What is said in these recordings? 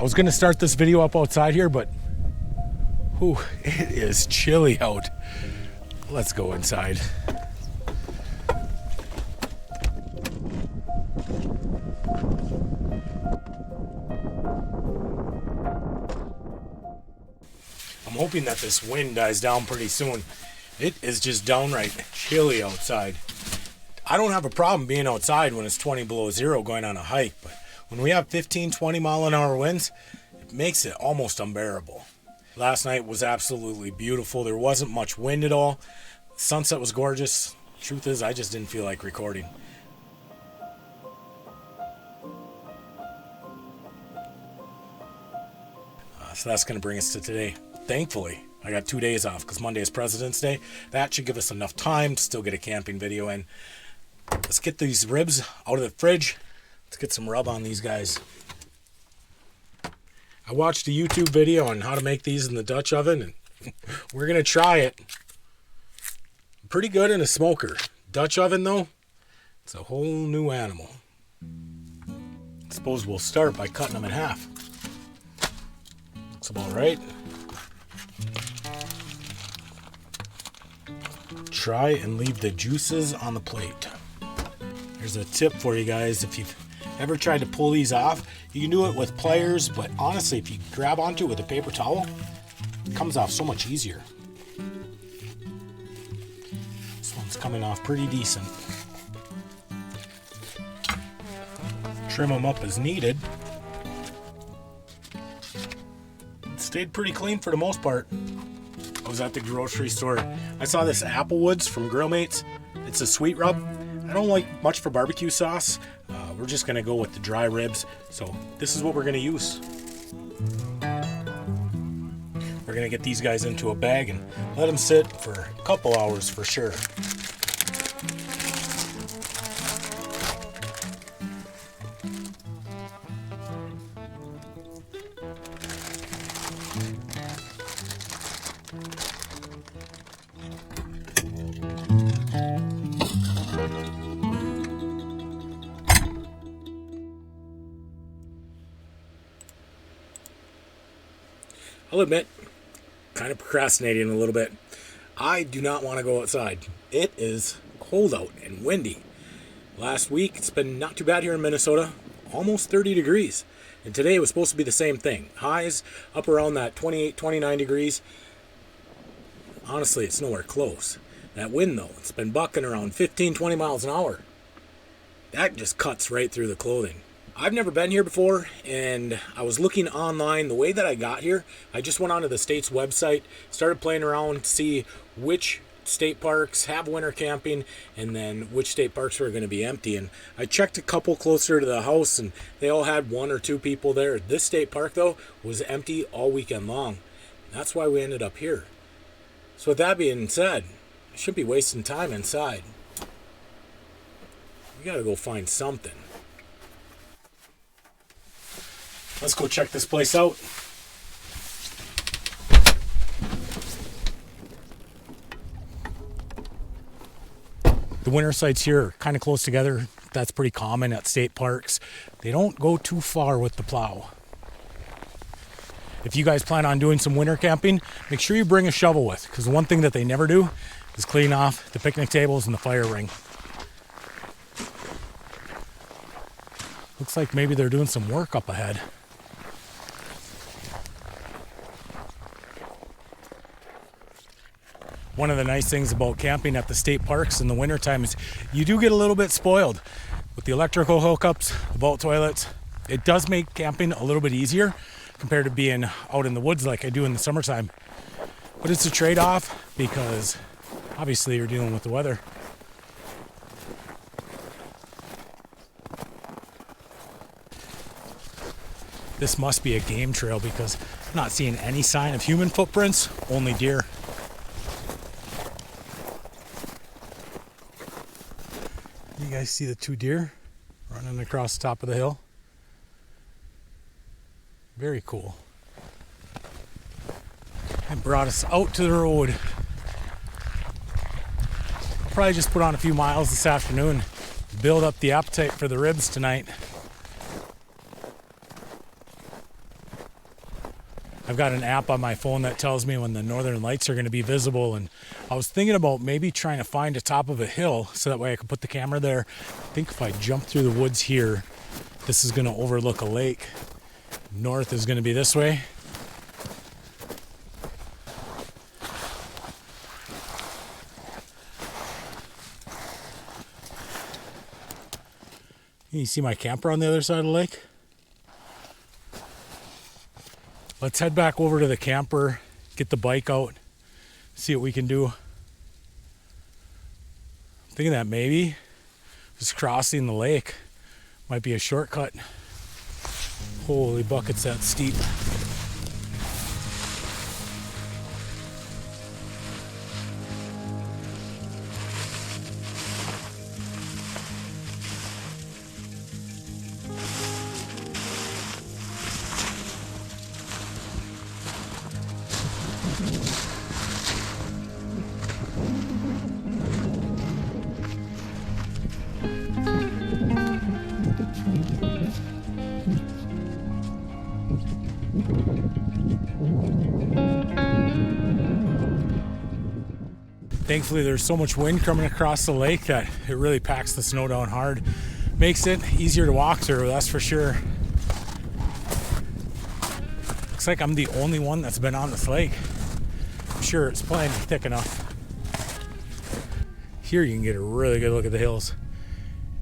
I was gonna start this video up outside here, but it is chilly out. Let's go inside. I'm hoping that this wind dies down pretty soon. It is just downright chilly outside. I don't have a problem being outside when it's 20 below zero going on a hike, but when we have 15, 20 mile an hour winds, it makes it almost unbearable. Last night was absolutely beautiful. There wasn't much wind at all. Sunset was gorgeous. Truth is, I just didn't feel like recording. So that's going to bring us to today. Thankfully, I got 2 days off because Monday is President's Day. That should give us enough time to still get a camping video in. Let's get these ribs out of the fridge. Let's get some rub on these guys. I watched a YouTube video on how to make these in the Dutch oven, and we're going to try it. Pretty good in a smoker. Dutch oven, though, it's a whole new animal. I suppose we'll start by cutting them in half. Looks about right. Try and leave the juices on the plate. Here's a tip for you guys. If you've ever tried to pull these off, you can do it with pliers, but honestly, if you grab onto it with a paper towel, it comes off so much easier. This one's coming off pretty decent. Trim them up as needed. It stayed pretty clean for the most part. I was at the grocery store. I saw this Applewoods from Grill Mates. It's a sweet rub. I don't like much for barbecue sauce. We're just gonna go with the dry ribs. So this is what we're gonna use. We're gonna get these guys into a bag and let them sit for a couple hours for sure. I'll admit, kind of procrastinating a little bit. I do not want to go outside. It is cold out and windy. Last week, it's been not too bad here in Minnesota, almost 30 degrees. And today it was supposed to be the same thing. Highs up around that 28, 29 degrees. Honestly, it's nowhere close. That wind though, it's been bucking around 15, 20 miles an hour. That just cuts right through the clothing. I've never been here before, and I was looking online. The way that I got here, I just went onto the state's website, started playing around to see which state parks have winter camping, and then which state parks were going to be empty. And I checked a couple closer to the house, and they all had 1 or 2 people there. This state park, though, was empty all weekend long. That's why we ended up here. So with that being said, I shouldn't be wasting time inside. We got to go find something. Let's go check this place out. The winter sites here are kind of close together. That's pretty common at state parks. They don't go too far with the plow. If you guys plan on doing some winter camping, make sure you bring a shovel with, because the one thing that they never do is clean off the picnic tables and the fire ring. Looks like maybe they're doing some work up ahead. One of the nice things about camping at the state parks in the wintertime is you do get a little bit spoiled with the electrical hookups, the vault toilets. It does make camping a little bit easier compared to being out in the woods like I do in the summertime. But it's a trade-off because obviously you're dealing with the weather. This must be a game trail because I'm not seeing any sign of human footprints, only deer. You guys see the 2 deer running across the top of the hill? Very cool. And brought us out to the road. Probably just put on a few miles this afternoon, build up the appetite for the ribs tonight. I've got an app on my phone that tells me when the northern lights are going to be visible, and I was thinking about maybe trying to find the top of a hill so that way I could put the camera there. I think if I jump through the woods here, this is going to overlook a lake. North is going to be this way. You see my camper on the other side of the lake? Let's head back over to the camper, get the bike out, see what we can do. I'm thinking that maybe just crossing the lake might be a shortcut. Holy buckets, that's steep. Thankfully, there's so much wind coming across the lake that it really packs the snow down hard. Makes it easier to walk through, that's for sure. Looks like I'm the only one that's been on this lake. I'm sure it's plenty thick enough. Here you can get a really good look at the hills.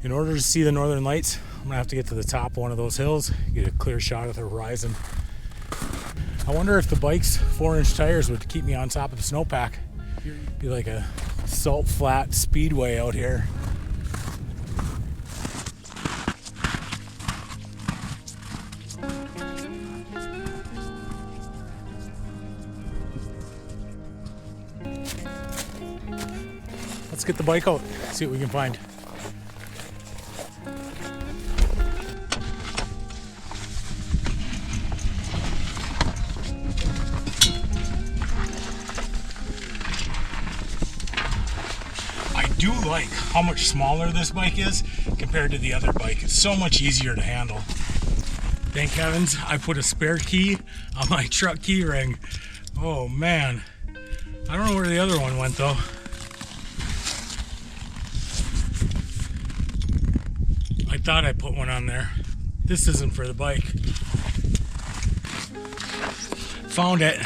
In order to see the northern lights, I'm gonna have to get to the top of one of those hills, get a clear shot of the horizon. I wonder if the bike's 4-inch tires would keep me on top of the snowpack. Be like a salt flat speedway out here. Let's get the bike out, see what we can find. I do like how much smaller this bike is compared to the other bike. It's so much easier to handle. Thank heavens I put a spare key on my truck key ring. Oh man, I don't know where the other one went though. I thought I put one on there. This isn't for the bike. Found it.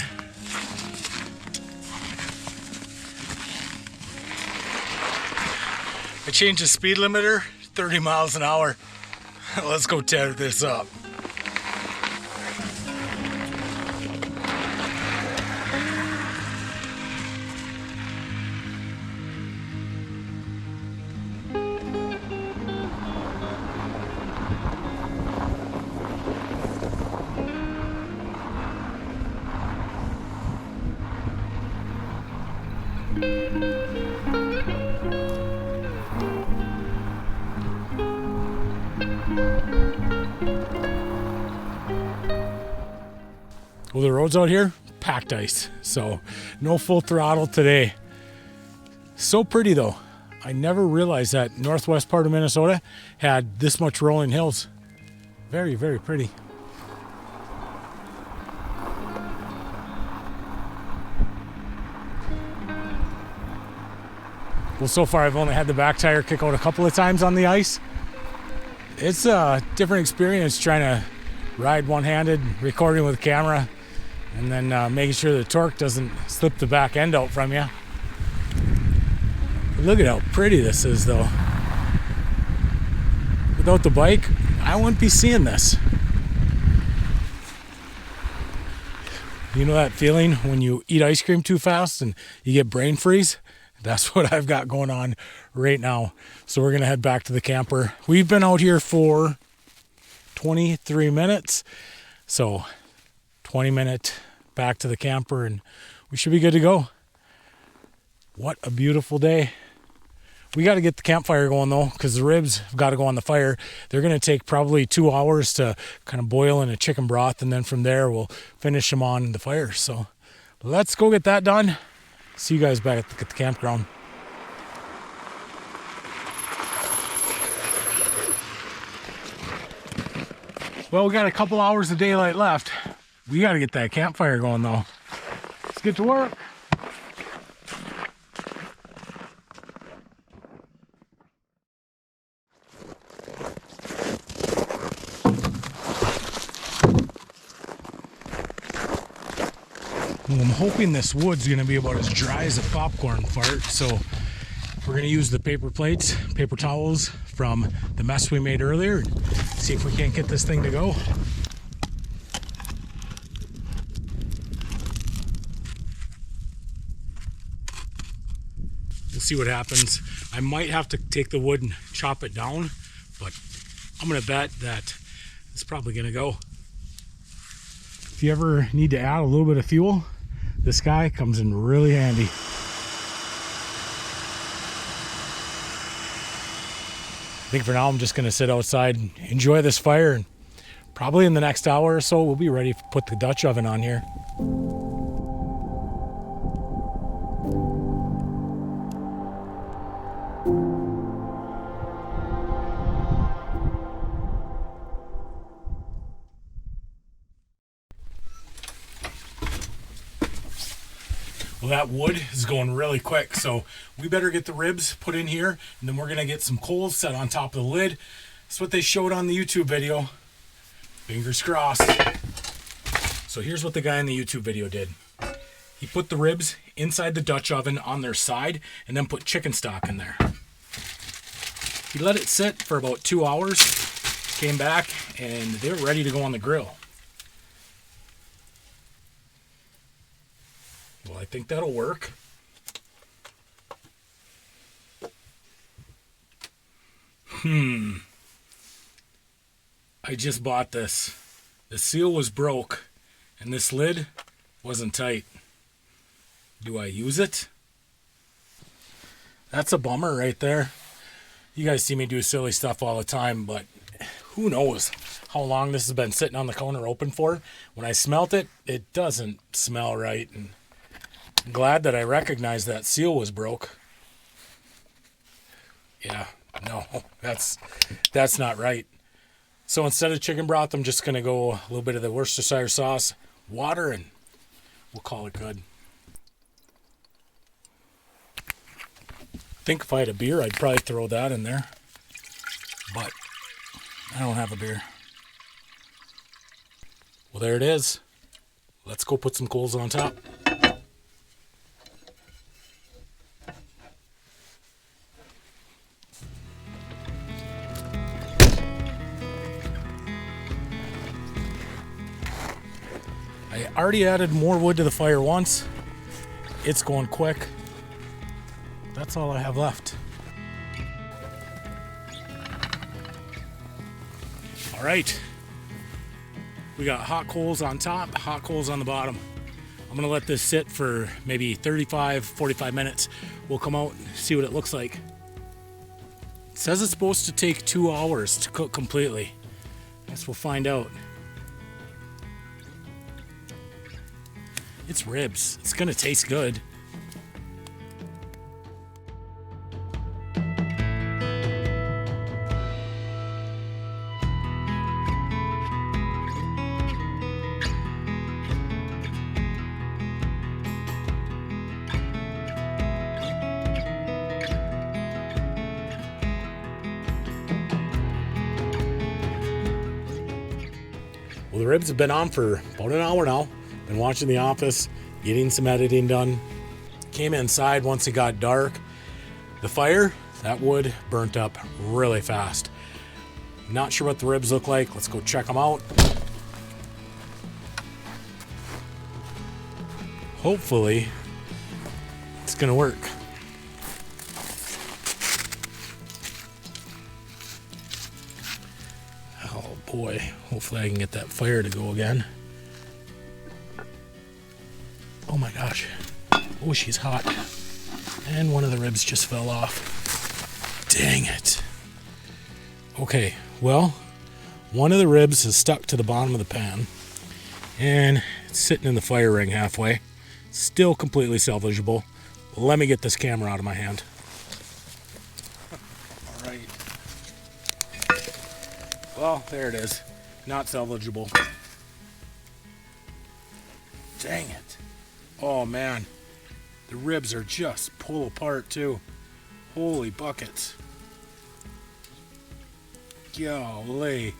I changed the speed limiter, 30 miles an hour. Let's go tear this up. Well, the roads out here, packed ice, so no full throttle today. So pretty though. I never realized that northwest part of Minnesota had this much rolling hills. Very, very pretty. Well, so far I've only had the back tire kick out a couple of times on the ice. It's a different experience trying to ride one-handed, recording with a camera, and then making sure the torque doesn't slip the back end out from you. Look at how pretty this is though. Without the bike, I wouldn't be seeing this. You know that feeling when you eat ice cream too fast and you get brain freeze? That's what I've got going on right now. So we're gonna head back to the camper. We've been out here for 23 minutes. So 20-minute back to the camper and we should be good to go. What a beautiful day. We got to get the campfire going though, because the ribs have got to go on the fire. They're going to take probably 2 hours to kind of boil in a chicken broth, and then from there we'll finish them on the fire. So let's go get that done. See you guys back at the campground. Well, we got a couple hours of daylight left. We got to get that campfire going though. Let's get to work. Well, I'm hoping this wood's going to be about as dry as a popcorn fart, so we're going to use the paper plates, paper towels from the mess we made earlier, and see if we can't get this thing to go. We'll see what happens. I might have to take the wood and chop it down, but I'm going to bet that it's probably going to go. If you ever need to add a little bit of fuel, this guy comes in really handy. I think for now I'm just going to sit outside and enjoy this fire, and probably in the next hour or so we'll be ready to put the Dutch oven on here. Well, that wood is going really quick, so we better get the ribs put in here, and then we're going to get some coals set on top of the lid. That's what they showed on the YouTube video. Fingers crossed. So here's what the guy in the YouTube video did. He put the ribs inside the Dutch oven on their side, and then put chicken stock in there. He let it sit for about 2 hours, came back, and they were ready to go on the grill. Well, I think that'll work. I just bought this. The seal was broke, and this lid wasn't tight. Do I use it? That's a bummer right there. You guys see me do silly stuff all the time, but who knows how long this has been sitting on the counter open for. When I smelt it, it doesn't smell right, and I'm glad that I recognized that seal was broke. Yeah, no, that's not right. So instead of chicken broth, I'm just going to go a little bit of the Worcestershire sauce, water, and we'll call it good. I think if I had a beer, I'd probably throw that in there. But I don't have a beer. Well, there it is. Let's go put some coals on top. I already added more wood to the fire once. It's going quick. That's all I have left. All right. We got hot coals on top, hot coals on the bottom. I'm gonna let this sit for maybe 35, 45 minutes. We'll come out and see what it looks like. It says it's supposed to take 2 hours to cook completely. I guess we'll find out. It's ribs. It's gonna taste good. Well, the ribs have been on for about an hour now. Been watching The Office, getting some editing done. Came inside once it got dark. The fire, that wood burnt up really fast. Not sure what the ribs look like. Let's go check them out. Hopefully, it's gonna work. Oh boy, hopefully I can get that fire to go again. Oh my gosh. Oh, she's hot. And one of the ribs just fell off. Dang it. Okay, well, one of the ribs is stuck to the bottom of the pan, and it's sitting in the fire ring halfway. Still completely salvageable. Let me get this camera out of my hand. All right. Well, there it is. Not salvageable. Dang it. Oh man, the ribs are just pull apart too. Holy buckets. Golly.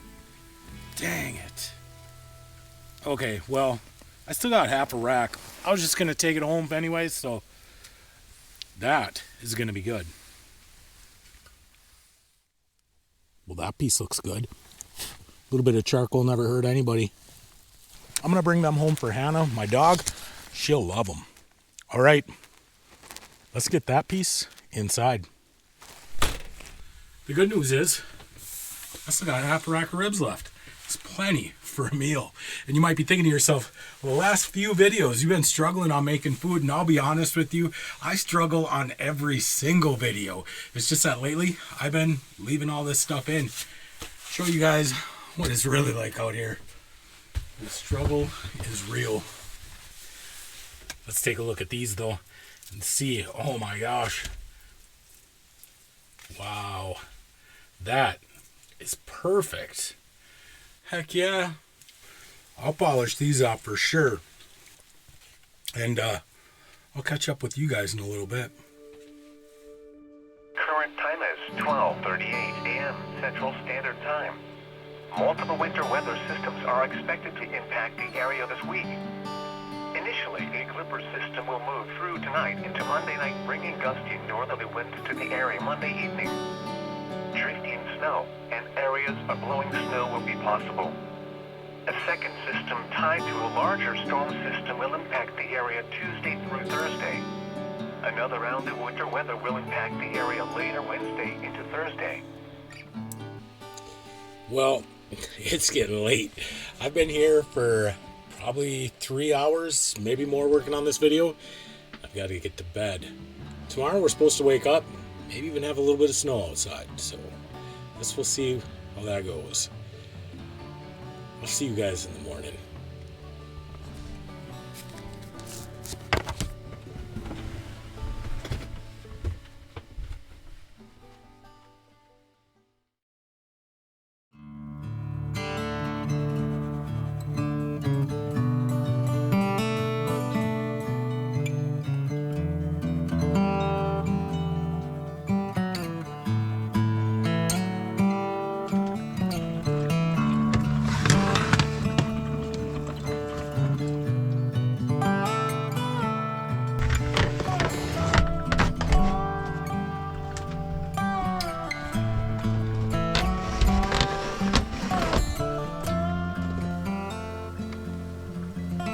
Dang it. Okay, well, I still got half a rack. I was just going to take it home anyway, so that is going to be good. Well, that piece looks good. A little bit of charcoal never hurt anybody. I'm going to bring them home for Hannah, my dog. She'll love them. All right, let's get that piece inside. The good news is I still got half a rack of ribs left. It's plenty for a meal. And you might be thinking to yourself, well, the last few videos you've been struggling on making food, and I'll be honest with you, I struggle on every single video. It's just that lately I've been leaving all this stuff in. Show you guys what it's really like out here. The struggle is real. Let's take a look at these though and see. Oh my gosh. Wow. That is perfect. Heck yeah. I'll polish these up for sure. And I'll catch up with you guys in a little bit. Current time is 12:38 a.m. Central Standard Time. Multiple winter weather systems are expected to impact the area this week. Initially, a Clipper system will move through tonight into Monday night, bringing gusty northerly winds to the area Monday evening. Drifting snow and areas of blowing snow will be possible. A second system tied to a larger storm system will impact the area Tuesday through Thursday. Another round of winter weather will impact the area later Wednesday into Thursday. Well, it's getting late. I've been here for probably 3 hours, maybe more, working on this video. I've got to get to bed. Tomorrow we're supposed to wake up, maybe even have a little bit of snow outside. So I guess we'll see how that goes. I'll see you guys in the morning.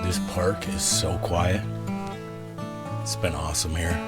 This park is so quiet. It's been awesome here.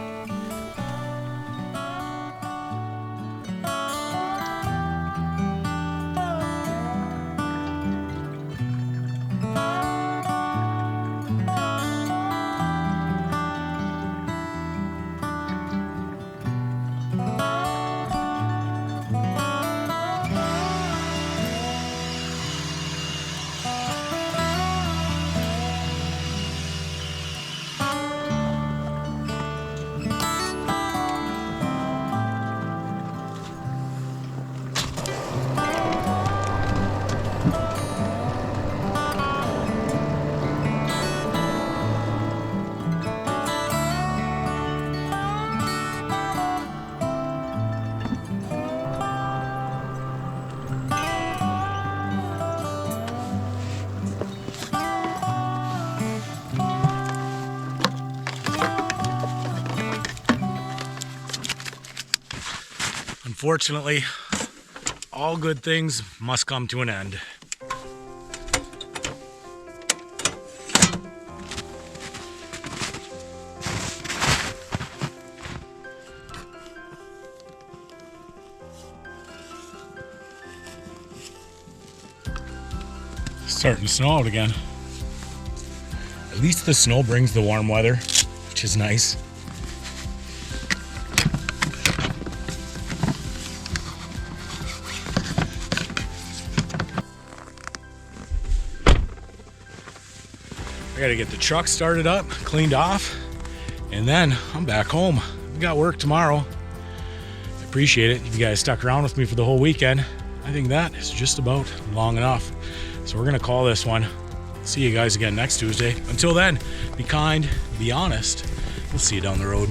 Unfortunately, all good things must come to an end. Starting to snow out again. At least the snow brings the warm weather, which is nice. I gotta get the truck started up, cleaned off, and then I'm back home. We got work tomorrow. I appreciate it if you guys stuck around with me for the whole weekend. I think that is just about long enough. So we're gonna call this one. see you guys again next Tuesday. Until then, be kind, be honest. We'll see you down the road.